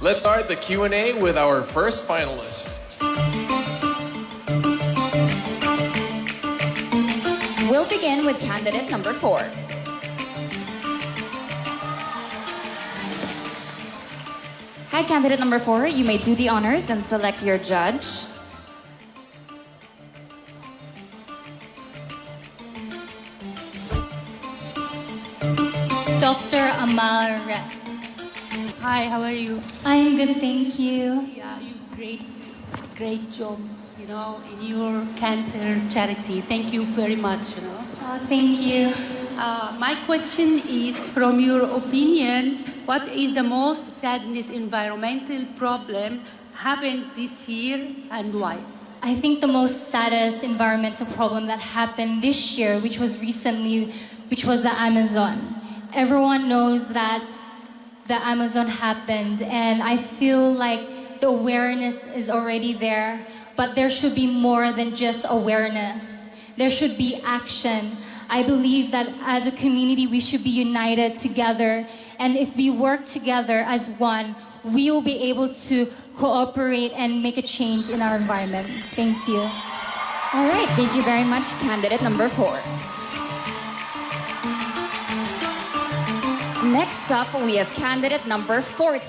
Let's start the Q&A with our first finalist. We'll begin with candidate number 4. Hi, candidate number 4. You may do the honors and select your judge. Dr. Amares. Hi, how are you? I am good, thank you. Yeah, you great job, in your cancer charity. Thank you very much, Oh, thank you. My question is, from your opinion, what is the most saddest environmental problem happened this year and why? I think the most saddest environmental problem that happened this year, which was the Amazon. Everyone knows that the Amazon happened, and I feel like the awareness is already there, but there should be more than just awareness. There should be action. I believe that as a community, we should be united together, and if we work together as one, we will be able to cooperate and make a change in our environment. Thank you. All right, thank you very much, candidate number 4. Next up, we have candidate number 40.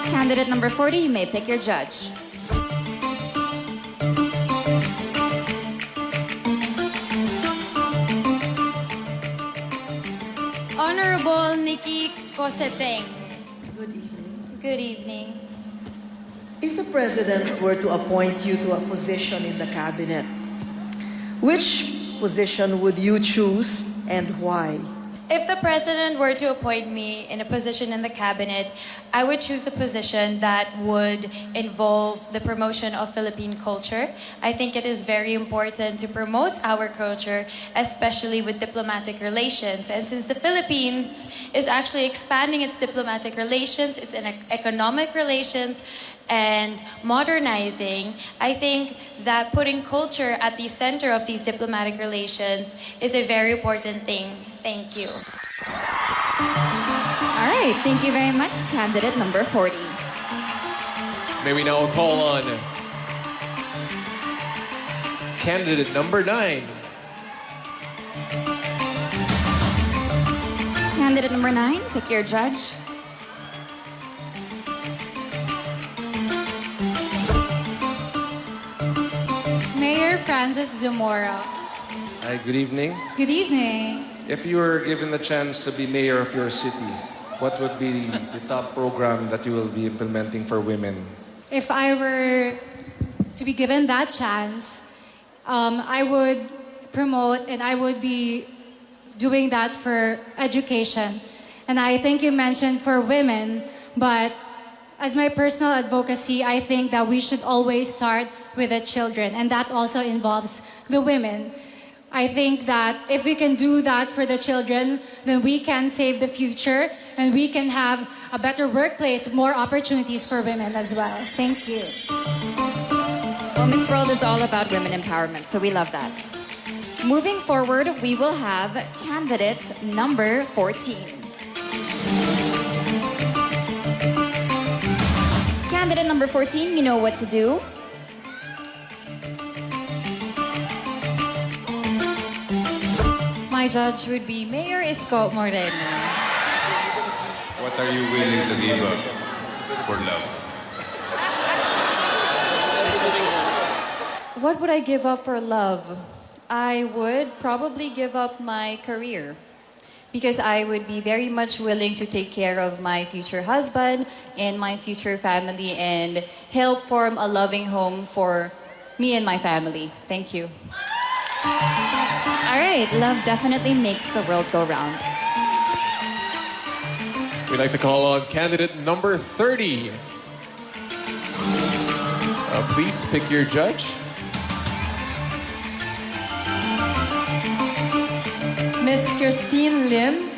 Candidate number 40, you may pick your judge. Honorable Nikki Coseteng. Good evening. Good evening. If the President were to appoint you to a position in the cabinet, which position would you choose and why? If the President were to appoint me in a position in the cabinet, I would choose a position that would involve the promotion of Philippine culture. I think it is very important to promote our culture, especially with diplomatic relations. And since the Philippines is actually expanding its diplomatic relations, its economic relations, and modernizing, I think that putting culture at the center of these diplomatic relations is a very important thing. Thank you. All right, thank you very much, candidate number 40. May we now call on candidate number 9. Candidate number 9, pick your judge. Mayor Francis Zamora. Hi, good evening. Good evening. If you were given the chance to be mayor of your city, what would be the top program that you will be implementing for women? If I were to be given that chance, I would promote and I would be doing that for education. And I think you mentioned for women, but as my personal advocacy, I think that we should always start with the children, and that also involves the women. I think that if we can do that for the children, then we can save the future and we can have a better workplace, more opportunities for women as well. Thank you. Well, Miss World is all about women empowerment, so we love that. Moving forward, we will have candidate number 14. Candidate number 14, you know what to do. My judge would be Mayor Isko Moreno. What are you willing to give up for love? What would I give up for love? I would probably give up my career because I would be very much willing to take care of my future husband and my future family and help form a loving home for me and my family. Thank you. All right, love definitely makes the world go round. We'd like to call on candidate number 30. Please pick your judge. Ms. Christine Lim,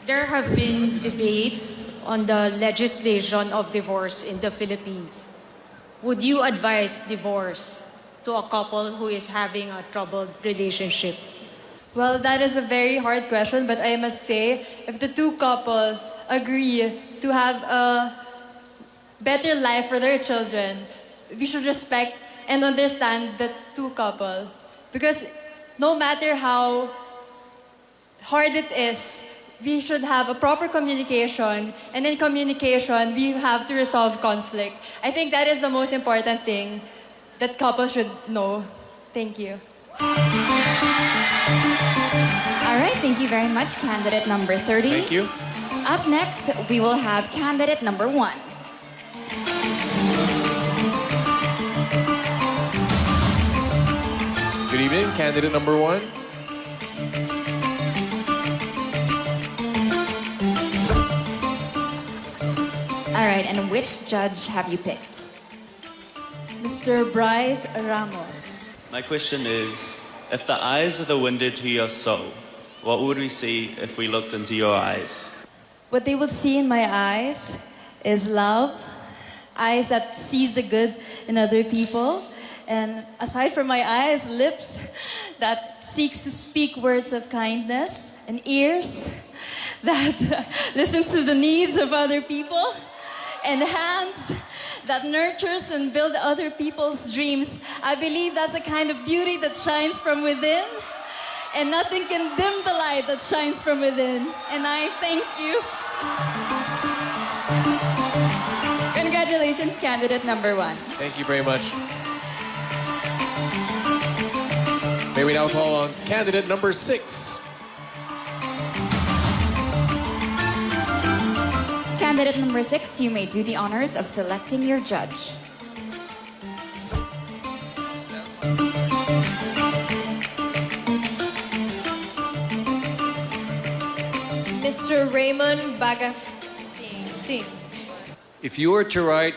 there have been debates on the legislation of divorce in the Philippines. Would you advise divorce? to a couple who is having a troubled relationship? Well, that is a very hard question, but I must say, if the two couples agree to have a better life for their children, we should respect and understand that two couple. Because no matter how hard it is, we should have a proper communication, and in communication, we have to resolve conflict. I think that is the most important thing that couples should know. Thank you. All right, thank you very much, candidate number 30. Thank you. Up next, we will have candidate number 1. Good evening, candidate number 1. All right, and which judge have you picked? Mr. Brice Aramis. My question is, if the eyes are the window to your soul, what would we see if we looked into your eyes? What they will see in my eyes is love, eyes that sees the good in other people, and aside from my eyes, lips that seeks to speak words of kindness, and ears that listens to the needs of other people, and hands that nurtures and build other people's dreams. I believe that's a kind of beauty that shines from within, and nothing can dim the light that shines from within. And I thank you. Congratulations, candidate number 1. Thank you very much. May we now call on candidate number 6. Candidate number 6, you may do the honors of selecting your judge. Mr. Raymond Bacchus. If you were to write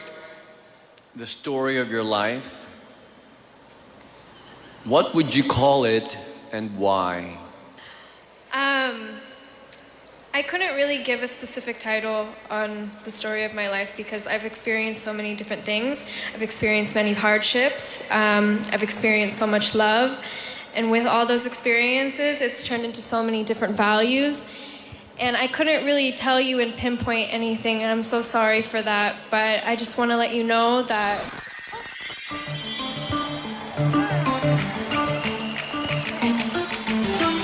the story of your life, what would you call it and why? I couldn't really give a specific title on the story of my life because I've experienced so many different things. I've experienced many hardships. I've experienced so much love. And with all those experiences, it's turned into so many different values. And I couldn't really tell you and pinpoint anything, and I'm so sorry for that. But I just want to let you know that...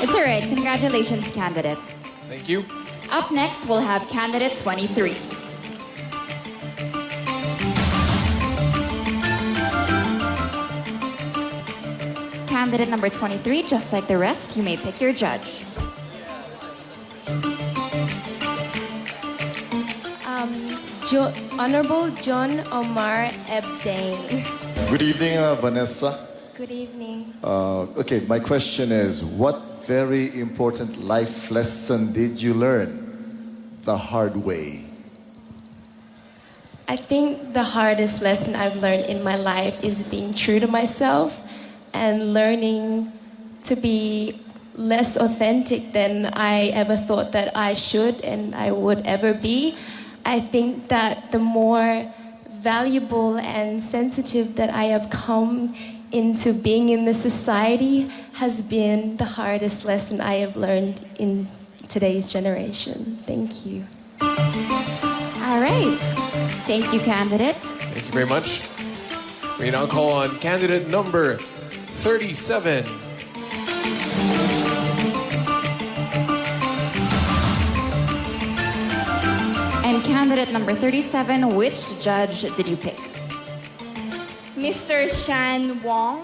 It's all right. Congratulations, candidate. Thank you. Up next, we'll have candidate 23. Candidate number 23, just like the rest, you may pick your judge. Honorable John Omar Ebdane. Good evening, Vanessa. Good evening. Okay, my question is, what very important life lesson did you learn the hard way? I think the hardest lesson I've learned in my life is being true to myself and learning to be less authentic than I ever thought that I should and I would ever be. I think that the more valuable and sensitive that I have come into being in this society has been the hardest lesson I have learned in today's generation. Thank you. All right. Thank you, candidate. Thank you very much. We now call on candidate number 37. And candidate number 37, which judge did you pick? Mr. Shan Wong.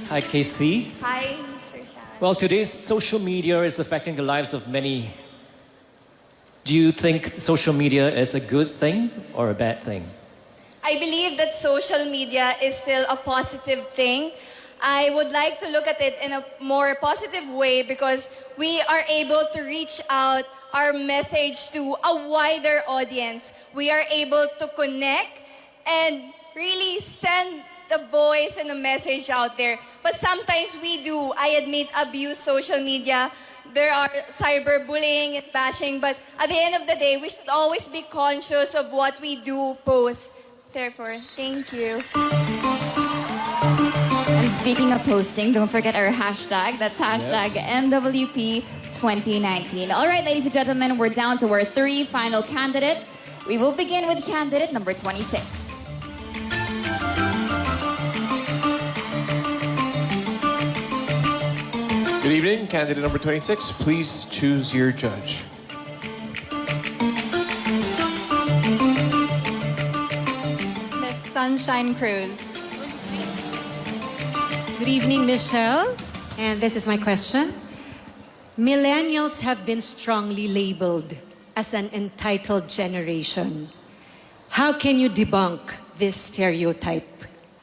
Hi, Casey. Hi, Mr. Shan. Well, today's social media is affecting the lives of many. Do you think social media is a good thing or a bad thing? I believe that social media is still a positive thing. I would like to look at it in a more positive way because we are able to reach out our message to a wider audience. We are able to connect and really send the voice and the message out there. But sometimes we do, I admit, abuse social media. There are cyberbullying and bashing, but at the end of the day, we should always be conscious of what we do post. Therefore, thank you. And Speaking of posting, don't forget our hashtag. That's hashtag MWP 2019. All right, ladies and gentlemen, we're down to our 3 final candidates. We will begin with candidate number 26. Good evening, candidate number 26. Please choose your judge. Miss Sunshine Cruz. Good evening, Michelle. And this is my question. Millennials have been strongly labeled as an entitled generation. How can you debunk this stereotype?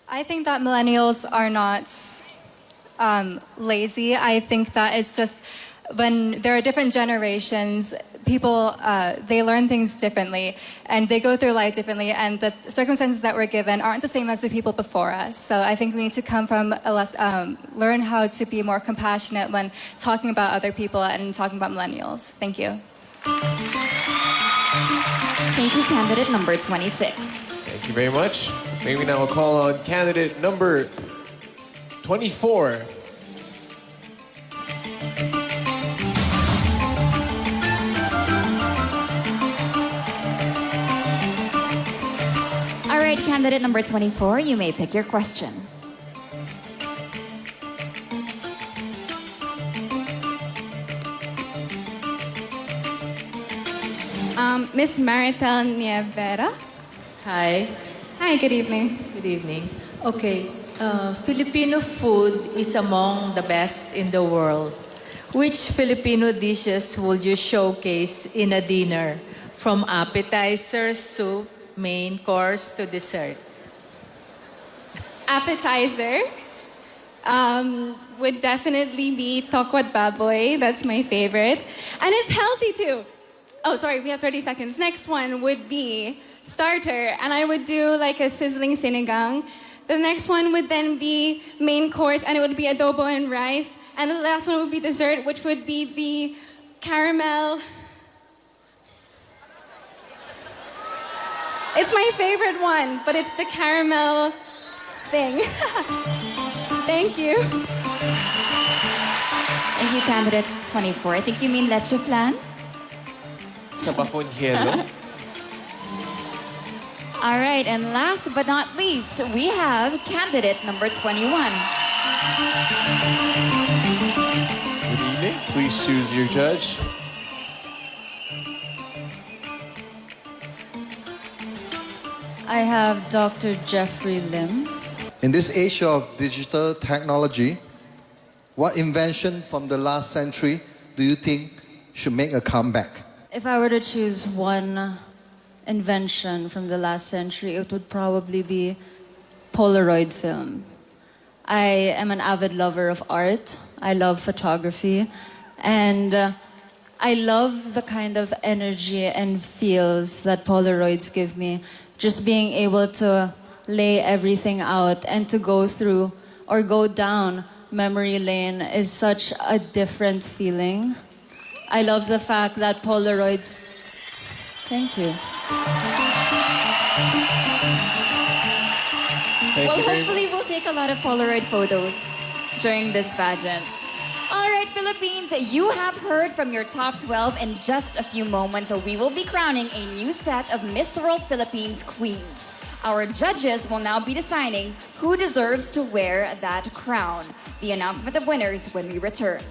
I think that millennials are not lazy. I think that it's just when there are different generations, people, they learn things differently and they go through life differently, and the circumstances that we're given aren't the same as the people before us. So I think we need to come from learn how to be more compassionate when talking about other people and talking about millennials. Thank you. Thank you, candidate number 26. Thank you very much. May we now call on candidate number 24. All right, candidate number 24, you may pick your question. Miss Maritel Nia Vera. Hi. Hi, good evening. Good evening. Okay. Filipino food is among the best in the world. Which Filipino dishes would you showcase in a dinner? From appetizer, soup, main course to dessert. Appetizer would definitely be tokwat baboy. That's my favorite. And it's healthy too. Oh, sorry, we have 30 seconds. Next one would be starter. And I would do like a sizzling sinigang. The next one would then be main course, and it would be adobo and rice. And the last one would be dessert, which would be the caramel. It's my favorite one, but it's the caramel thing. Thank you. Thank you, candidate 24. I think you mean leche flan? Sa bakon hielo. All right, and last but not least, we have candidate number 21. Good evening. Please choose your judge. I have Dr. Jeffrey Lim. In this age of digital technology, what invention from the last century do you think should make a comeback? If I were to choose one invention from the last century, it would probably be Polaroid film. I am an avid lover of art. I love photography. And I love the kind of energy and feels that Polaroids give me. Just being able to lay everything out and to go through or go down memory lane is such a different feeling. I love the fact that Polaroids... Thank you. Well, hopefully we'll take a lot of Polaroid photos during this pageant. All right, Philippines, you have heard from your top 12 in just a few moments. So we will be crowning a new set of Miss World Philippines queens. Our judges will now be deciding who deserves to wear that crown. The announcement of winners when we return.